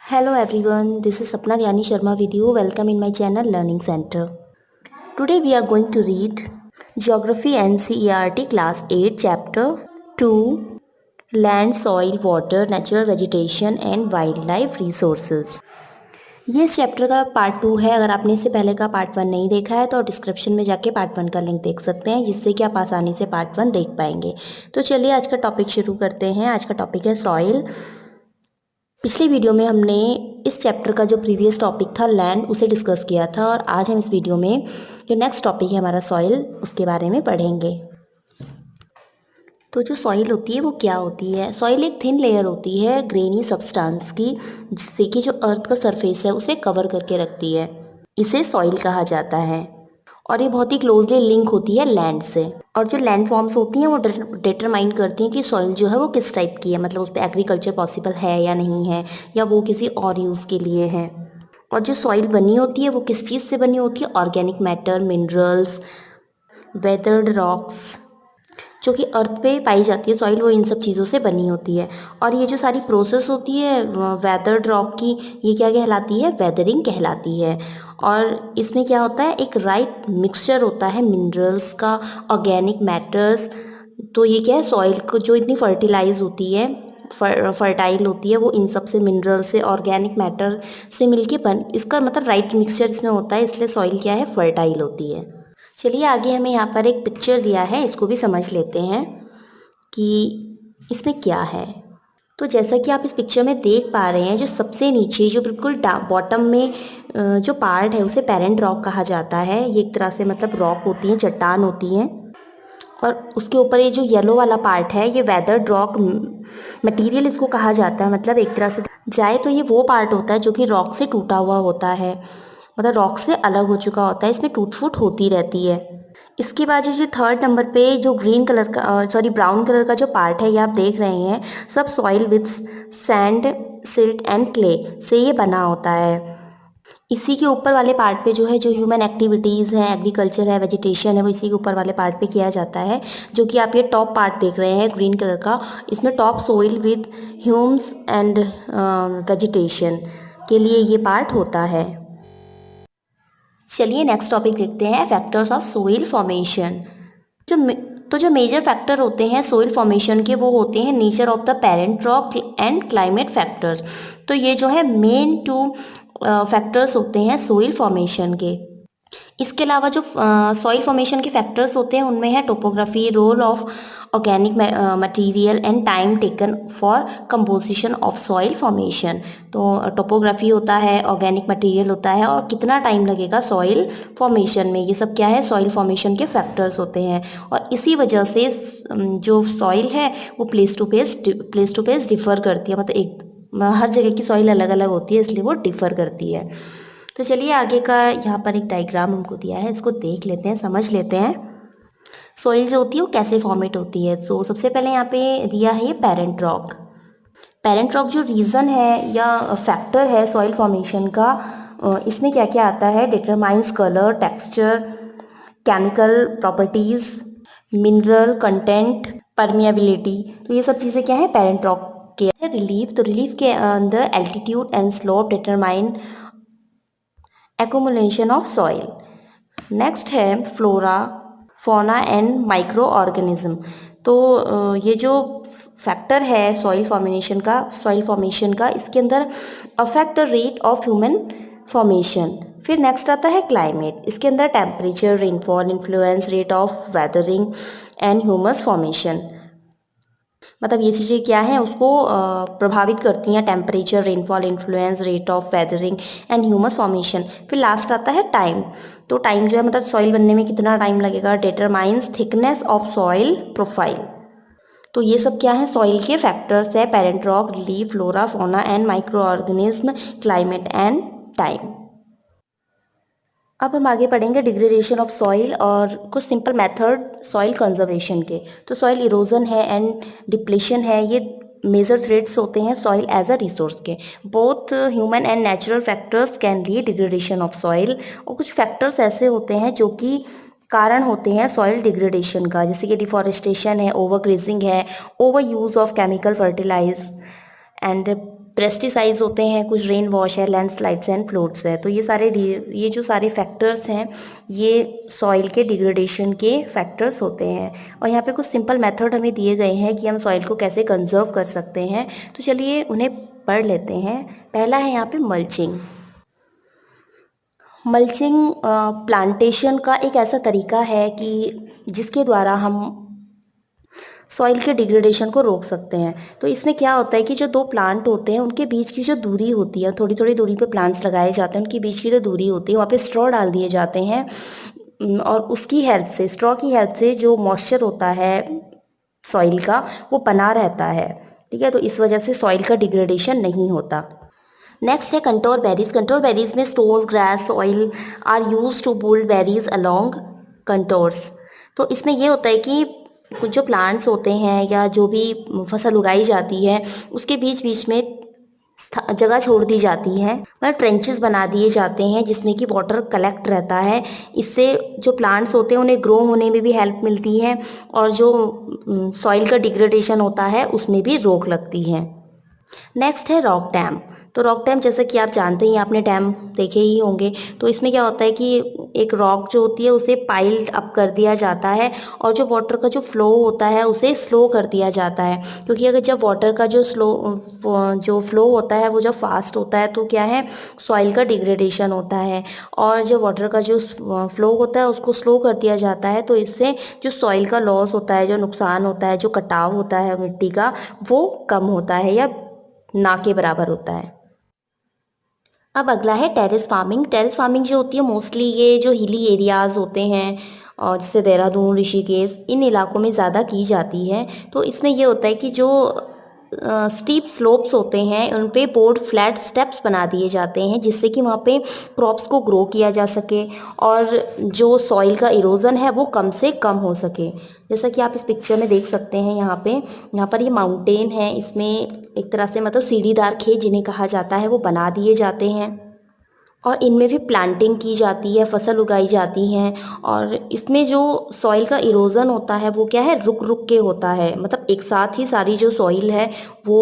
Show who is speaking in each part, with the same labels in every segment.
Speaker 1: Hello everyone, this is Sapna Dhyani Sharma with you. Welcome in my channel Learning Center. Today we are going to read Geography NCERT Class 8 Chapter 2 Land, Soil, Water, Natural Vegetation and Wildlife Resources. ये इस chapter का part 2 है। अगर आपने इससे पहले का part 1 नहीं देखा है तो डिस्क्रिप्शन में जाके पार्ट 1 का लिंक देख सकते हैं, जिससे कि आप आसानी से पार्ट 1 देख पाएंगे। तो चलिए आज का टॉपिक शुरू करते हैं। आज का टॉपिक है सॉइल। पिछले वीडियो में हमने इस चैप्टर का जो प्रीवियस टॉपिक था लैंड उसे डिस्कस किया था, और आज हम इस वीडियो में जो नेक्स्ट टॉपिक है हमारा सॉइल उसके बारे में पढ़ेंगे। तो जो सॉइल होती है वो क्या होती है? सॉइल एक थिन लेयर होती है ग्रेनी सब्सटेंस की, जिससे कि जो अर्थ का सरफेस है उसे कवर करके रखती है। इसे सॉइल कहा जाता है और ये बहुत ही क्लोजली लिंक होती है लैंड से। और जो लैंड फॉर्म्स होती हैं वो डिटरमाइन करती हैं कि सॉइल जो है वो किस टाइप की है, मतलब उस पर एग्रीकल्चर पॉसिबल है या नहीं है, या वो किसी और यूज़ के लिए है। और जो सॉइल बनी होती है वो किस चीज़ से बनी होती है? Organic matter, minerals, weathered rocks, जो कि अर्थ पे पाई जाती है सॉइल, वो इन सब चीज़ों से बनी होती है। और ये जो सारी प्रोसेस होती है वेदर्ड रॉक की, ये क्या कहलाती है? वेदरिंग कहलाती है। और इसमें क्या होता है? एक राइट मिक्सचर होता है मिनरल्स का, ऑर्गेनिक मैटर्स। तो ये क्या है? सॉइल को जो इतनी फर्टिलाइज होती है, फर्टाइल होती है, वो इन सब से, मिनरल से, ऑर्गेनिक मैटर से मिलके इसका मतलब राइट मिक्सचर इसमें होता है, इसलिए सॉइल क्या है? फर्टाइल होती है। चलिए आगे हमें यहाँ पर एक पिक्चर दिया है, इसको भी समझ लेते हैं कि इसमें क्या है। तो जैसा कि आप इस पिक्चर में देख पा रहे हैं, जो सबसे नीचे जो बिल्कुल बॉटम में जो पार्ट है उसे पेरेंट रॉक कहा जाता है। ये एक तरह से मतलब रॉक होती हैं, चट्टान होती हैं। और उसके ऊपर ये जो येलो वाला पार्ट है ये वेदर्ड रॉक मटेरियल इसको कहा जाता है। मतलब एक तरह से जाए तो ये वो पार्ट होता है जो कि रॉक से टूटा हुआ होता है, मतलब रॉक से अलग हो चुका होता है, इसमें टूट फूट होती रहती है। इसके बाद जो थर्ड नंबर पे जो ग्रीन कलर का ब्राउन कलर का जो पार्ट है ये आप देख रहे हैं, सब soil with sand, silt and clay से ये बना होता है। इसी के ऊपर वाले पार्ट पे जो है, जो ह्यूमन एक्टिविटीज़ हैं, एग्रीकल्चर है, वेजिटेशन है, वो इसी के ऊपर वाले पार्ट पे किया जाता है। जो कि आप ये टॉप पार्ट देख रहे हैं ग्रीन कलर का, इसमें top soil with Hume's and vegetation के लिए ये पार्ट होता है। चलिए नेक्स्ट टॉपिक देखते हैं, फैक्टर्स ऑफ सोइल फॉर्मेशन। जो मेजर फैक्टर होते हैं सोइल फॉर्मेशन के, वो होते हैं nature of the parent rock and climate factors. तो ये जो है मेन 2 फैक्टर्स होते हैं सोइल फॉर्मेशन के। इसके अलावा जो सॉइल फॉर्मेशन के फैक्टर्स होते हैं उनमें है topography, role of organic material and time taken for composition of soil formation. तो टोपोग्राफी होता है, ऑर्गेनिक मटेरियल होता है, और कितना टाइम लगेगा सॉइल फॉर्मेशन में, ये सब क्या है? सॉइल फॉर्मेशन के फैक्टर्स होते हैं। और इसी वजह से जो सॉइल है वो प्लेस टू प्लेस डिफर करती है, मतलब हर जगह की सॉइल अलग अलग होती है, इसलिए वो डिफर करती है। तो चलिए आगे का यहाँ पर एक डायग्राम हमको दिया है, इसको देख लेते हैं, समझ लेते हैं सॉइल जो होती है वो कैसे फॉर्मेट होती है। तो सबसे पहले यहाँ पे दिया है ये पेरेंट रॉक। पेरेंट रॉक जो रीज़न है या फैक्टर है सॉइल फॉर्मेशन का, इसमें क्या क्या आता है? Determines colour, texture, chemical properties, mineral content, permeability. तो ये सब चीज़ें क्या है? पेरेंट रॉक के। रिलीफ, तो रिलीफ के अंदर altitude and slope determine accumulation of soil. Next है flora, fauna and microorganism. तो ये जो फैक्टर है सॉइल फॉर्मेशन का, इसके अंदर affect the rate of human formation. फिर नेक्स्ट आता है क्लाइमेट, इसके अंदर temperature, rainfall, influence rate of weathering and humus formation. मतलब ये चीज़ें क्या हैं? उसको प्रभावित करती हैं, temperature, rainfall, influence rate of weathering and humus formation. फिर लास्ट आता है टाइम। तो टाइम जो है मतलब सॉइल बनने में कितना टाइम लगेगा, determines thickness of soil profile. तो ये सब क्या है? सॉइल के फैक्टर्स है, parent rock, relief, flora, fauna and micro organism, climate and time. अब हम आगे पढ़ेंगे डिग्रेडेशन ऑफ सॉइल और कुछ सिंपल मेथड सॉइल कंजर्वेशन के। तो सॉइल इरोजन है एंड डिप्लेशन है, ये मेजर थ्रेड्स होते हैं सॉइल एज अ रिसोर्स के। Both human and natural factors can lead degradation of soil. और कुछ फैक्टर्स ऐसे होते हैं जो कि कारण होते हैं सॉइल डिग्रेडेशन का, जैसे कि डिफॉरेस्टेशन है, ओवर ग्रेजिंग है, over use of chemical fertilise and pesticides होते हैं, कुछ रेन वॉश है, लैंडस्लाइड्स एंड फ्लोड्स है। तो ये जो सारे फैक्टर्स हैं ये सॉइल के डिग्रेडेशन के फैक्टर्स होते हैं। और यहाँ पे कुछ सिंपल मेथड हमें दिए गए हैं कि हम सॉइल को कैसे कंजर्व कर सकते हैं। तो चलिए उन्हें पढ़ लेते हैं। पहला है यहाँ पे मल्चिंग। मल्चिंग प्लांटेशन का एक ऐसा तरीका है कि जिसके द्वारा हम सॉइल के डिग्रेडेशन को रोक सकते हैं। तो इसमें क्या होता है कि जो दो प्लांट होते हैं उनके बीच की जो दूरी होती है, थोड़ी थोड़ी दूरी पे प्लांट्स लगाए जाते हैं, उनके बीच की जो दूरी होती है वहाँ पे स्ट्रॉ डाल दिए जाते हैं। और उसकी हेल्प से, स्ट्रॉ की हेल्प से जो मॉइस्चर होता है सॉइल का वो बना रहता है। ठीक है, तो इस वजह से सॉइल का डिग्रेडेशन नहीं होता। नेक्स्ट है कंटोर बेरीज। कंटोर बेरीज में stones, grass, soil are use to build barriers along contours. तो इसमें ये होता है कि कुछ जो प्लांट्स होते हैं या जो भी फसल उगाई जाती है उसके बीच बीच में जगह छोड़ दी जाती है, मतलब ट्रेंचेस बना दिए जाते हैं जिसमें कि वाटर कलेक्ट रहता है। इससे जो प्लांट्स होते हैं उन्हें ग्रो होने में भी हेल्प मिलती है और जो सॉइल का डिग्रेडेशन होता है उसमें भी रोक लगती है। नेक्स्ट है रॉक डैम। तो रॉक डैम जैसे कि आप जानते ही, आपने डैम देखे ही होंगे। तो इसमें क्या होता है कि एक रॉक जो होती है उसे पाइल्ड अप कर दिया जाता है और जो वाटर का जो फ्लो होता है उसे स्लो कर दिया जाता है। क्योंकि अगर जब वाटर का जो फ्लो होता है वो जब फास्ट होता है तो क्या है, सॉइल का डिग्रेडेशन होता है। और जो वाटर का जो फ्लो होता है उसको स्लो कर दिया जाता है, तो इससे जो सॉइल का लॉस होता है, जो नुकसान होता है, जो कटाव होता है मिट्टी का, वो कम होता है या ना के बराबर होता है। अब अगला है टेरेस फार्मिंग। टेरेस फार्मिंग जो होती है मोस्टली ये जो हिली एरियाज होते हैं और जैसे देहरादून, ऋषिकेश, इन इलाकों में ज़्यादा की जाती है। तो इसमें ये होता है कि जो स्टीप स्लोप्स होते हैं उन पे बोर्ड फ्लैट स्टेप्स बना दिए जाते हैं जिससे कि वहाँ पे क्रॉप्स को ग्रो किया जा सके और जो सॉइल का इरोजन है वो कम से कम हो सके। जैसा कि आप इस पिक्चर में देख सकते हैं, यहाँ पर ये माउंटेन है, इसमें एक तरह से मतलब सीढ़ीदार खेत जिन्हें कहा जाता है वो बना दिए जाते हैं और इनमें भी प्लांटिंग की जाती है, फसल उगाई जाती हैं। और इसमें जो सॉइल का इरोजन होता है वो क्या है, रुक रुक के होता है, मतलब एक साथ ही सारी जो सॉइल है वो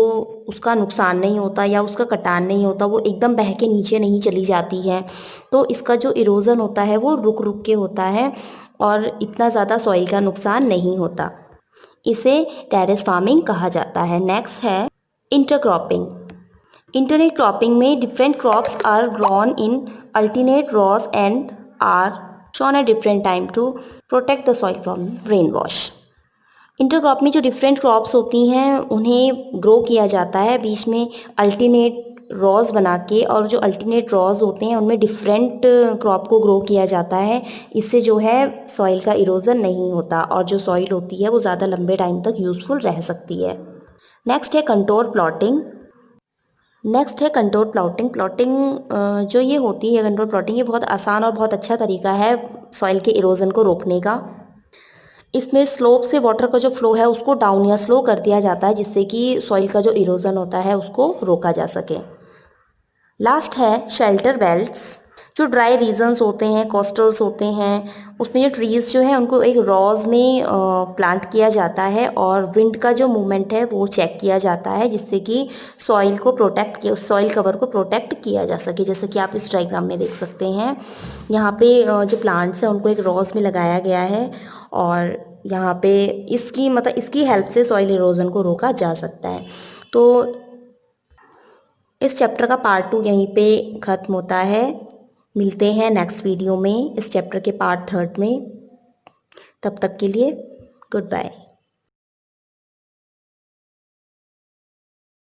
Speaker 1: उसका नुकसान नहीं होता या उसका कटान नहीं होता, वो एकदम बह के नीचे नहीं चली जाती है। तो इसका जो इरोजन होता है वो रुक रुक के होता है और इतना ज़्यादा सॉइल का नुकसान नहीं होता। इसे टेरेस फार्मिंग कहा जाता है। नेक्स्ट है इंटरक्रॉपिंग। इंटरनेट क्रॉपिंग में different crops are grown in alternate rows and are sown at different time to protect the soil from rain wash. Intercrop में जो डिफरेंट क्रॉप्स होती हैं उन्हें ग्रो किया जाता है बीच में अल्टरनेट रॉज बना के, और जो अल्टरनेट रॉज होते हैं उनमें डिफरेंट क्रॉप को ग्रो किया जाता है। इससे जो है सॉइल का इरोजन नहीं होता और जो सॉइल होती है वो ज़्यादा लंबे टाइम तक यूजफुल रह सकती है। नेक्स्ट है कंटोर प्लॉटिंग। नेक्स्ट है कंटोर प्लॉटिंग। प्लॉटिंग जो ये होती है, कंटोर प्लॉटिंग, ये बहुत आसान और बहुत अच्छा तरीका है सॉइल के इरोजन को रोकने का। इसमें स्लोप से वाटर का जो फ्लो है उसको डाउन या स्लो कर दिया जाता है जिससे कि सॉइल का जो इरोजन होता है उसको रोका जा सके। लास्ट है शेल्टर बेल्ट्स। जो ड्राई रीजन्स होते हैं, कोस्टल्स होते हैं, उसमें जो ट्रीज जो है उनको एक रॉज में प्लांट किया जाता है और विंड का जो मूवमेंट है वो चेक किया जाता है जिससे कि सॉइल को प्रोटेक्ट किया, सॉइल कवर को प्रोटेक्ट किया जा सके। जैसे कि आप इस डायग्राम में देख सकते हैं, यहाँ पे जो प्लांट्स हैं उनको एक रॉज में लगाया गया है और यहाँ पे इसकी हेल्प से सॉइल इरोजन को रोका जा सकता है। तो इस चैप्टर का पार्ट 2 यहीं पे ख़त्म होता है। मिलते हैं नेक्स्ट वीडियो में इस चैप्टर के पार्ट 3 में। तब तक के लिए गुड बाय।